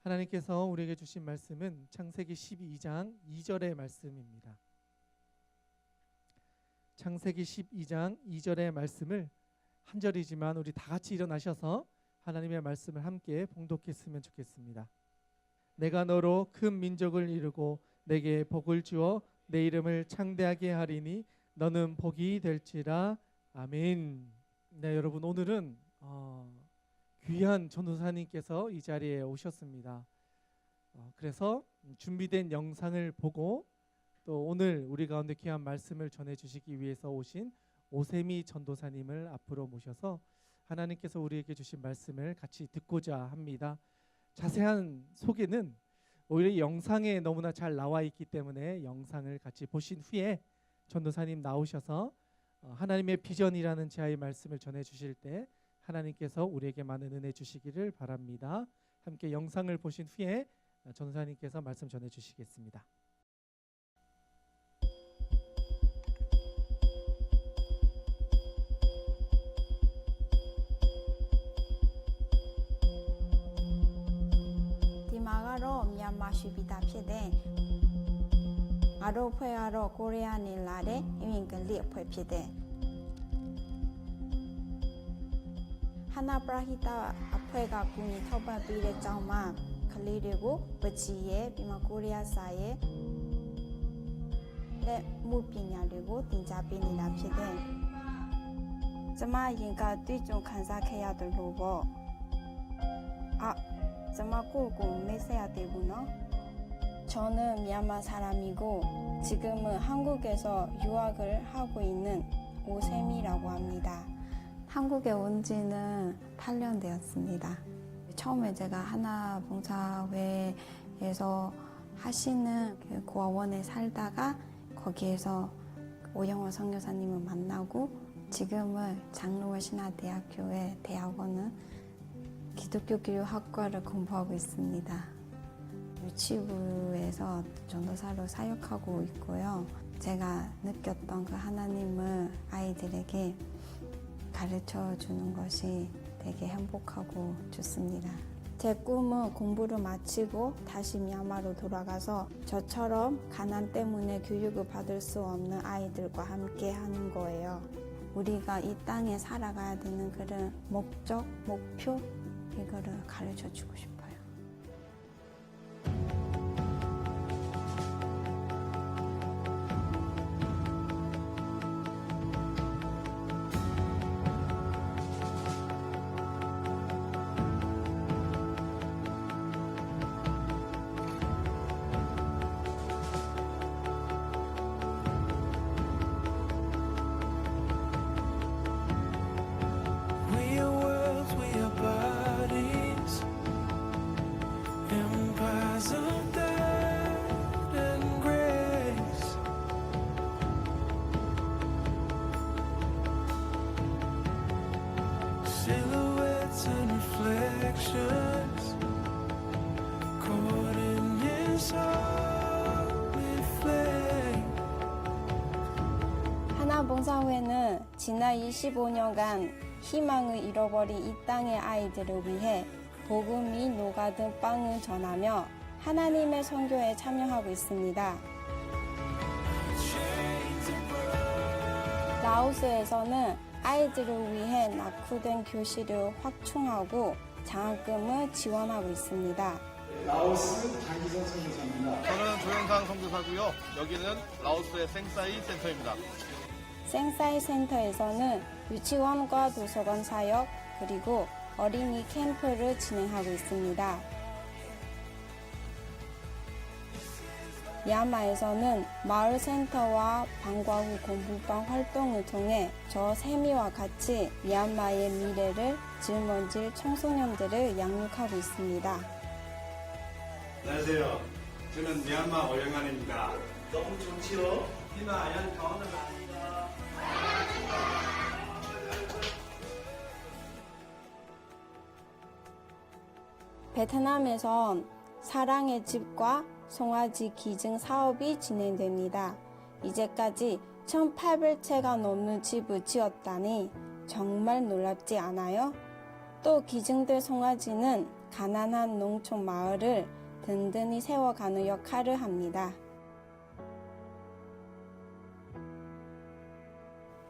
하나님께서 우리에게 주신 말씀은 창세기 12장 2절의 말씀입니다. 창세기 12장 2절의 말씀을 한 절이지만 우리 다 같이 일어나셔서 하나님의 말씀을 함께 봉독했으면 좋겠습니다. 내가 너로 큰 민족을 이루고 내게 복을 주어 내 이름을 창대하게 하리니 너는 복이 될지라. 아멘. 네, 여러분, 오늘은 귀한 전도사님께서 이 자리에 오셨습니다. 그래서 준비된 영상을 보고 또 오늘 우리 가운데 귀한 말씀을 전해주시기 위해서 오신 오세미 전도사님을 앞으로 모셔서 하나님께서 우리에게 주신 말씀을 같이 듣고자 합니다. 자세한 소개는 오히려 영상에 너무나 잘 나와 있기 때문에 영상을 같이 보신 후에 전도사님 나오셔서 하나님의 비전이라는 제아의 말씀을 전해주실 때 하나님께서 우리에게 많은 은혜 주시기를 바랍니다. 함께 영상을 보신 후에 전도사님께서 말씀 전해주시겠습니다. 디마가로 미얀마 슈비다 피데 아로 푸야로 코리아 닐라레 이민글리 푸 피데 하나 프라히타 앞에가 군이 터바 비레 짜마 클리리고 버치에 비마 코리아 사이에 내 무피냐리고 딘자비니다 피데 저마 인가 뒤좀 간사해야될 로보 저마고 메세야 되구나. 저는 미얀마 사람이고 지금은 한국에서 유학을 하고 있는 오세미라고 합니다. 한국에 온 지는 8년 되었습니다. 처음에 제가 하나봉사회에서 하시는 그 고아원에 살다가 거기에서 오영호 선교사님을 만나고 지금은 장로원 신화대학교의 대학원은 기독교 교육학과를 공부하고 있습니다. 유치부에서 전도사로 사역하고 있고요. 제가 느꼈던 그 하나님을 아이들에게 가르쳐 주는 것이 되게 행복하고 좋습니다. 제 꿈은 공부를 마치고 다시 미얀마로 돌아가서 저처럼 가난 때문에 교육을 받을 수 없는 아이들과 함께 하는 거예요. 우리가 이 땅에 살아가야 되는 그런 목적, 목표 이거를 가르쳐 주고 싶어요. Silhouettes and reflections caught in his holy flame. 하나봉사회는 지난 25년간 희망을 잃어버린 이 땅의 아이들을 위해 복음이 녹아든 빵을 전하며 하나님의 선교에 참여하고 있습니다. 라오스에서는 아이들을 위해 낙후된 교실을 확충하고 장학금을 지원하고 있습니다. 라오스 장기선 선교사입니다. 저는 조영상 선교사고요. 여기는 라오스의 생사이 센터입니다. 생사이 센터에서는 유치원과 도서관 사역 그리고 어린이 캠프를 진행하고 있습니다. 미얀마에서는 마을센터와 방과 후 공부방 활동을 통해 저 세미와 같이 미얀마의 미래를 짊어질 청소년들을 양육하고 있습니다. 안녕하세요. 저는 미얀마 오영환입니다. 너무 좋지요? 희나연 가운데 나옵니다. 베트남에선 사랑의 집과 송아지 기증 사업이 진행됩니다. 이제까지 1,800채가 넘는 집을 지었다니 정말 놀랍지 않아요? 또 기증된 송아지는 가난한 농촌 마을을 든든히 세워가는 역할을 합니다.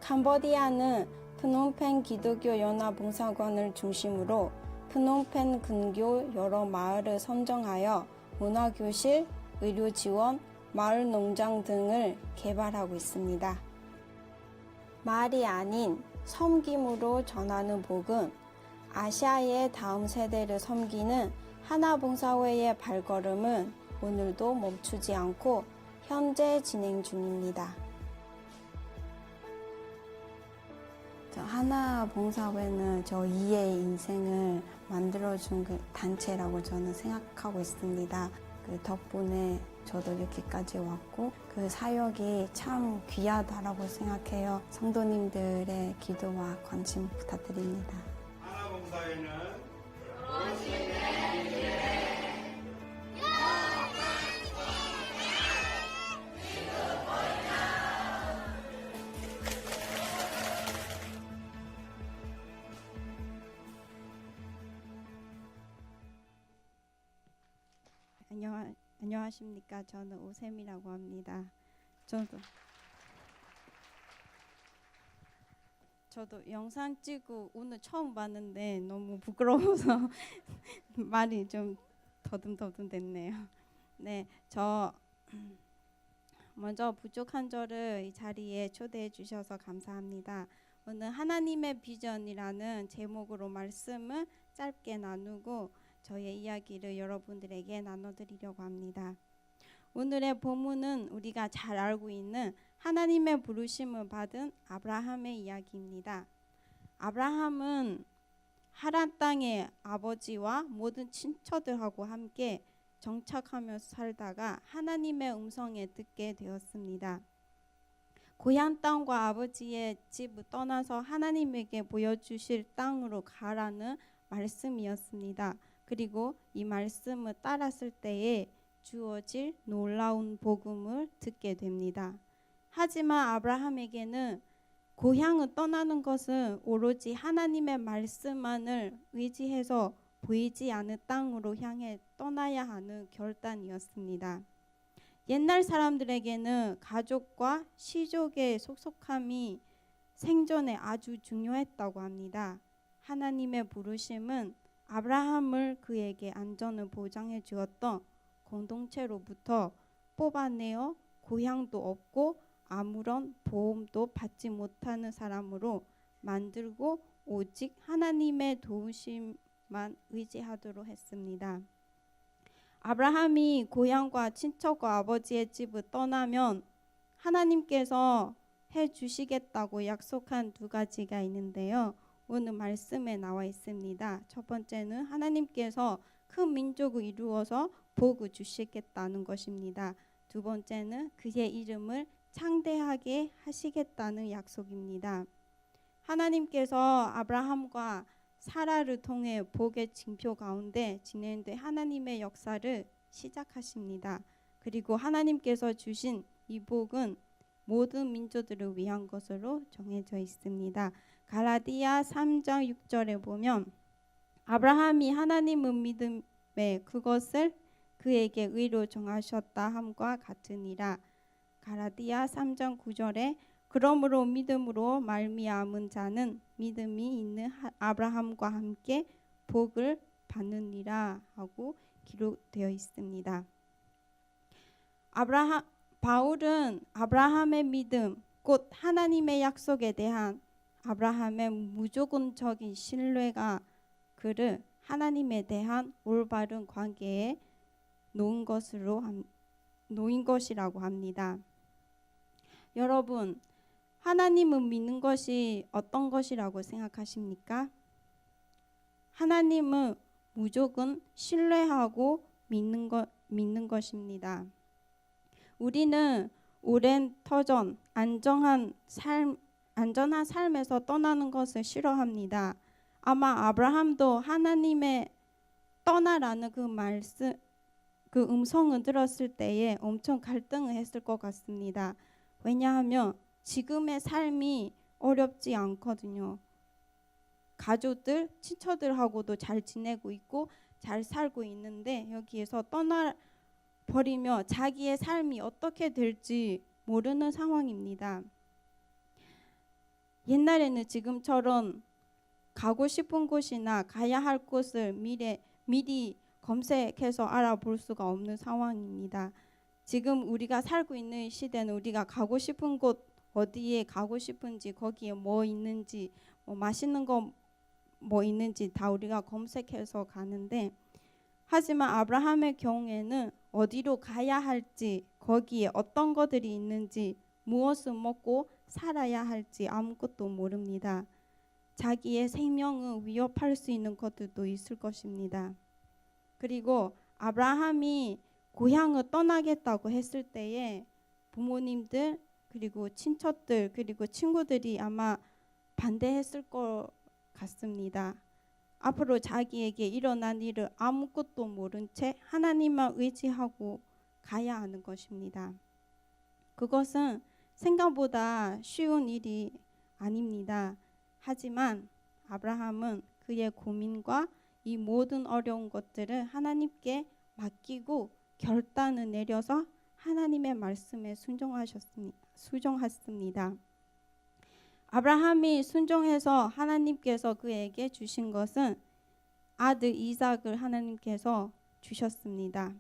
캄보디아는 프놈펜 기독교 연합봉사관을 중심으로 프놈펜 근교 여러 마을을 선정하여 문화교실, 의료지원, 마을 농장 등을 개발하고 있습니다. 말이 아닌 섬김으로 전하는 복음, 아시아의 다음 세대를 섬기는 하나봉사회의 발걸음은 오늘도 멈추지 않고 현재 진행 중입니다. 하나봉사회는 저 2의 인생을 만들어준 그 단체라고 저는 생각하고 있습니다. 그 덕분에 저도 여기까지 왔고 그 사역이 참 귀하다라고 생각해요. 성도님들의 기도와 관심 부탁드립니다. 하나봉사회는 안녕하십니까. 저는 오샘이라고 합니다. 저도 영상 찍고 오늘 처음 봤는데 너무 부끄러워서 말이 좀 더듬더듬 됐네요. 네, 저 먼저 부족한 저를 이 자리에 초대해 주셔서 감사합니다. 오늘 하나님의 비전이라는 제목으로 말씀을 짧게 나누고 저의 이야기를 여러분들에게 나눠드리려고 합니다. 오늘의 본문은 우리가 잘 알고 있는 하나님의 부르심을 받은 아브라함의 이야기입니다. 아브라함은 하란 땅의 아버지와 모든 친척들하고 함께 정착하며 살다가 하나님의 음성에 듣게 되었습니다. 고향 땅과 아버지의 집을 떠나서 하나님에게 보여주실 땅으로 가라는 말씀이었습니다. 그리고 이 말씀을 따랐을 때에 주어질 놀라운 복음을 듣게 됩니다. 하지만 아브라함에게는 고향을 떠나는 것은 오로지 하나님의 말씀만을 의지해서 보이지 않는 땅으로 향해 떠나야 하는 결단이었습니다. 옛날 사람들에게는 가족과 시족의 속속함이 생존에 아주 중요했다고 합니다. 하나님의 부르심은 아브라함을 그에게 안전을 보장해 주었던 공동체로부터 뽑아내어 고향도 없고 아무런 보험도 받지 못하는 사람으로 만들고 오직 하나님의 도우심만 의지하도록 했습니다. 아브라함이 고향과 친척과 아버지의 집을 떠나면 하나님께서 해주시겠다고 약속한 두 가지가 있는데요. 오늘 말씀에 나와 있습니다. 첫 번째는 하나님께서 큰 민족을 이루어서 복을 주시겠다는 것입니다. 두 번째는 그의 이름을 창대하게 하시겠다는 약속입니다. 하나님께서 아브라함과 사라를 통해 복의 징표 가운데 진행된 하나님의 역사를 시작하십니다. 그리고 하나님께서 주신 이 복은 모든 민족들을 위한 것으로 정해져 있습니다. 갈라디아 3장 6절에 보면 아브라함이 하나님을 믿음에 그것을 그에게 의로 정하셨다 함과 같으니라. 갈라디아 3장 9절에 그러므로 믿음으로 말미암은 자는 믿음이 있는 아브라함과 함께 복을 받느니라 하고 기록되어 있습니다. 바울은 아브라함의 믿음, 곧 하나님의 약속에 대한 아브라함의 무조건적인 신뢰가 그를 하나님에 대한 올바른 관계에 놓인 것이라고 합니다. 여러분, 하나님을 믿는 것이 어떤 것이라고 생각하십니까? 하나님은 무조건 신뢰하고 믿는 것입니다. 우리는 오랜 터전, 안전한 삶에서 떠나는 것을 싫어합니다. 아마 아브라함도 하나님의 떠나라는 그 음성을 들었을 때에 엄청 갈등을 했을 것 같습니다. 왜냐하면 지금의 삶이 어렵지 않거든요. 가족들, 친척들하고도 잘 지내고 있고 잘 살고 있는데 여기에서 떠나 버리며 자기의 삶이 어떻게 될지 모르는 상황입니다. 옛날에는 지금처럼 가고 싶은 곳이나 가야 할 곳을 미리 검색해서 알아볼 수가 없는 상황입니다. 지금 우리가 살고 있는 시대는 우리가 가고 싶은 곳 어디에 가고 싶은지 거기에 뭐 있는지 뭐 맛있는 거 뭐 있는지 다 우리가 검색해서 가는데 하지만 아브라함의 경우에는 어디로 가야 할지 거기에 어떤 것들이 있는지 무엇을 먹고 살아야 할지 아무것도 모릅니다. 자기의 생명을 위협할 수 있는 것들도 있을 것입니다. 그리고 아브라함이 고향을 떠나겠다고 했을 때에 부모님들 그리고 친척들 그리고 친구들이 아마 반대했을 것 같습니다. 앞으로 자기에게 일어난 일을 아무것도 모른 채 하나님만 의지하고 가야 하는 것입니다. 그것은 생각보다 쉬운 일이 아닙니다. 하지만 아브라함은 그의 고민과 이 모든 어려운 것들을 하나님께 맡기고 결단을 내려서 하나님의 말씀에 순종했습니다. 아브라함이 순종해서 하나님께서 그에게 주신 것은 아들 이삭을 하나님께서 주셨습니다.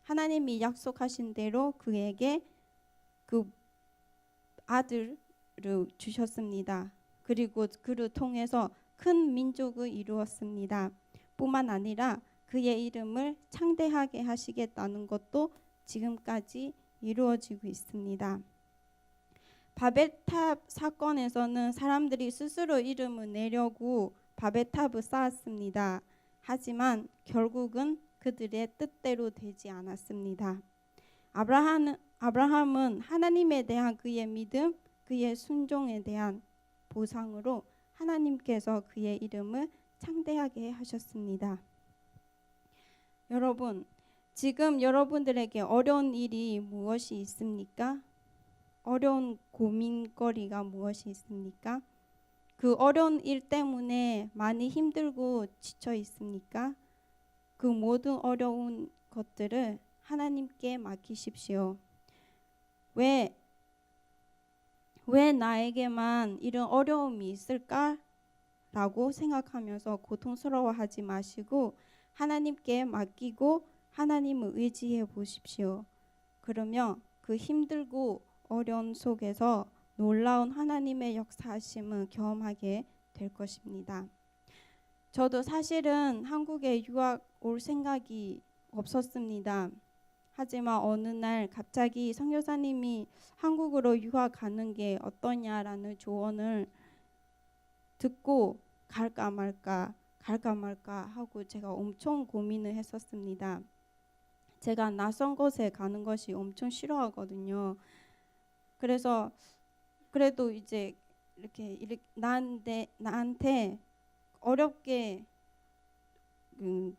하나님이 약속하신 대로 그에게 그 아들을 주셨습니다. 그리고 그를 통해서 큰 민족을 이루었습니다. 뿐만 아니라 그의 이름을 창대하게 하시겠다는 것도 지금까지 이루어지고 있습니다. 바벨탑 사건에서는 사람들이 스스로 이름을 내려고 바벨탑을 쌓았습니다. 하지만 결국은 그들의 뜻대로 되지 않았습니다. 아브라함은 하나님에 대한 그의 믿음, 그의 순종에 대한 보상으로 하나님께서 그의 이름을 창대하게 하셨습니다. 여러분, 지금 여러분들에게 어려운 일이 무엇이 있습니까? 어려운 고민거리가 무엇이 있습니까? 그 어려운 일 때문에 많이 힘들고 지쳐 있습니까? 그 모든 어려운 것들을 하나님께 맡기십시오. 왜 나에게만 이런 어려움이 있을까라고 생각하면서 고통스러워하지 마시고 하나님께 맡기고 하나님을 의지해 보십시오. 그러면 그 힘들고 어려운 속에서 놀라운 하나님의 역사하심을 경험하게 될 것입니다. 저도 사실은 한국에 유학 올 생각이 없었습니다. 하지만 어느 날 갑자기 선교사님이 한국으로 유학 가는 게 어떠냐라는 조언을 듣고 갈까 말까 하고 제가 엄청 고민을 했었습니다. 제가 낯선 곳에 가는 것이 엄청 싫어하거든요. 그래서 그래도 이제 이렇게 나한테 어렵게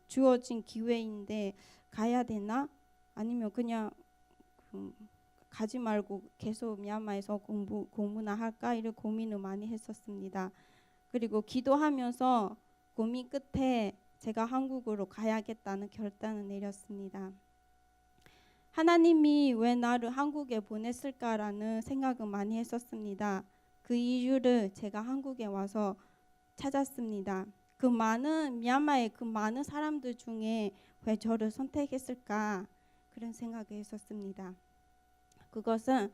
주어진 기회인데 가야 되나? 아니면 그냥 가지 말고 계속 미얀마에서 공부나 할까? 이런 고민을 많이 했었습니다. 그리고 기도하면서 고민 끝에 제가 한국으로 가야겠다는 결단을 내렸습니다. 하나님이 왜 나를 한국에 보냈을까라는 생각을 많이 했었습니다. 그 이유를 제가 한국에 와서 찾았습니다. 미얀마의 그 많은 사람들 중에 왜 저를 선택했을까 그런 생각을 했었습니다. 그것은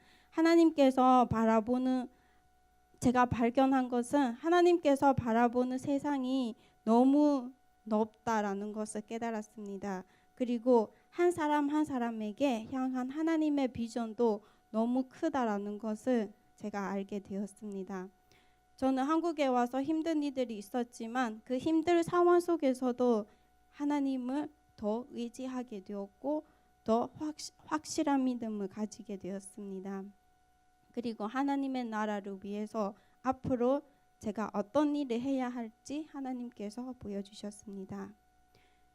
제가 발견한 것은 하나님께서 바라보는 세상이 너무 넓다라는 것을 깨달았습니다. 그리고 한 사람 한 사람에게 향한 하나님의 비전도 너무 크다라는 것을 제가 알게 되었습니다. 저는 한국에 와서 힘든 일들이 있었지만 그 힘든 상황 속에서도 하나님을 더 의지하게 되었고 더 확실한 믿음을 가지게 되었습니다. 그리고 하나님의 나라를 위해서 앞으로 제가 어떤 일을 해야 할지 하나님께서 보여주셨습니다.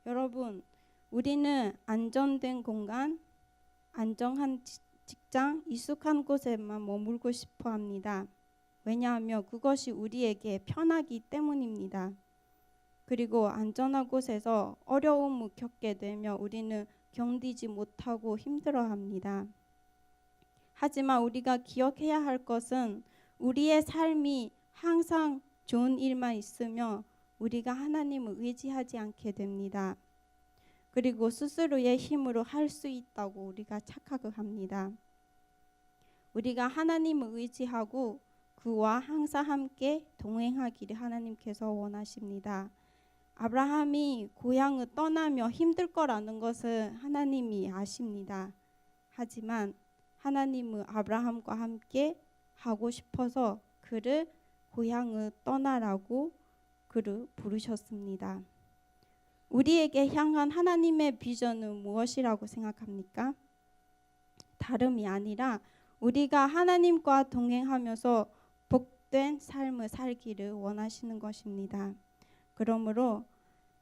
여러분, 우리는 안전된 공간, 안정한 직장, 익숙한 곳에만 머물고 싶어 합니다. 왜냐하면 그것이 우리에게 편하기 때문입니다. 그리고 안전한 곳에서 어려움을 겪게 되며 우리는 견디지 못하고 힘들어합니다. 하지만 우리가 기억해야 할 것은 우리의 삶이 항상 좋은 일만 있으며 우리가 하나님을 의지하지 않게 됩니다. 그리고 스스로의 힘으로 할 수 있다고 우리가 착각합니다. 우리가 하나님을 의지하고 그와 항상 함께 동행하기를 하나님께서 원하십니다. 아브라함이 고향을 떠나며 힘들 거라는 것을 하나님이 아십니다. 하지만 하나님은 아브라함과 함께 하고 싶어서 그를 고향을 떠나라고 그를 부르셨습니다. 우리에게 향한 하나님의 비전은 무엇이라고 생각합니까? 다름이 아니라 우리가 하나님과 동행하면서 복된 삶을 살기를 원하시는 것입니다. 그러므로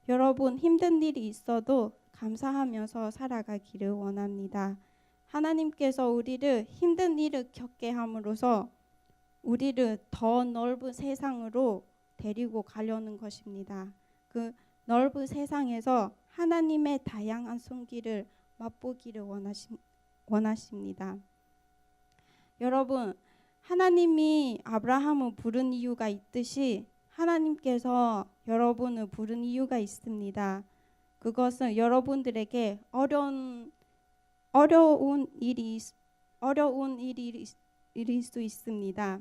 여러분 힘든 일이 있어도 감사하면서 살아가기를 원합니다. 하나님께서 우리를 힘든 일을 겪게 함으로써 우리를 더 넓은 세상으로 데리고 가려는 것입니다. 그 넓은 세상에서 하나님의 다양한 손길을 맛보기를 원하십니다. 여러분, 하나님이 아브라함을 부른 이유가 있듯이 하나님께서 여러분을 부른 이유가 있습니다. 그것은 여러분들에게 어려운 일일 수 있습니다.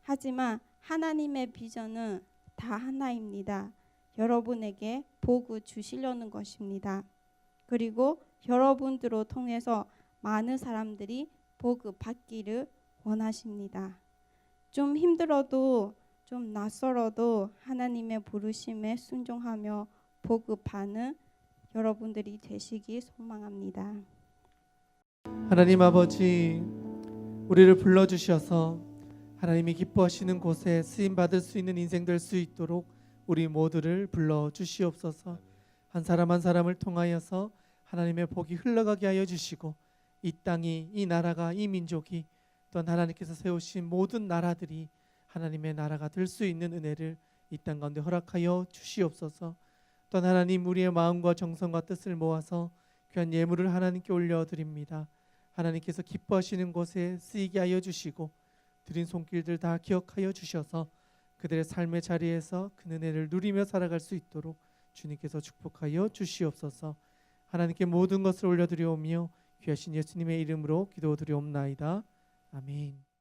하지만 하나님의 비전은 다 하나입니다. 여러분에게 복을 주시려는 것입니다. 그리고 여러분들을 통해서 많은 사람들이 복을 받기를 원하십니다. 좀 힘들어도 좀 낯설어도 하나님의 부르심에 순종하며 복을 받는 여러분들이 되시기 소망합니다. 하나님 아버지, 우리를 불러주셔서 하나님이 기뻐하시는 곳에 쓰임받을 수 있는 인생 될 수 있도록 우리 모두를 불러주시옵소서. 한 사람 한 사람을 통하여서 하나님의 복이 흘러가게 하여 주시고 이 땅이, 이 나라가, 이 민족이 또한 하나님께서 세우신 모든 나라들이 하나님의 나라가 될 수 있는 은혜를 이 땅 가운데 허락하여 주시옵소서. 또한 하나님, 우리의 마음과 정성과 뜻을 모아서 귀한 예물을 하나님께 올려드립니다. 하나님께서 기뻐하시는 곳에 쓰이게 하여 주시고 드린 손길들 다 기억하여 주셔서 그들의 삶의 자리에서 그 은혜를 누리며 살아갈 수 있도록 주님께서 축복하여 주시옵소서. 하나님께 모든 것을 올려드리오며 귀하신 예수님의 이름으로 기도드리옵나이다. 아멘.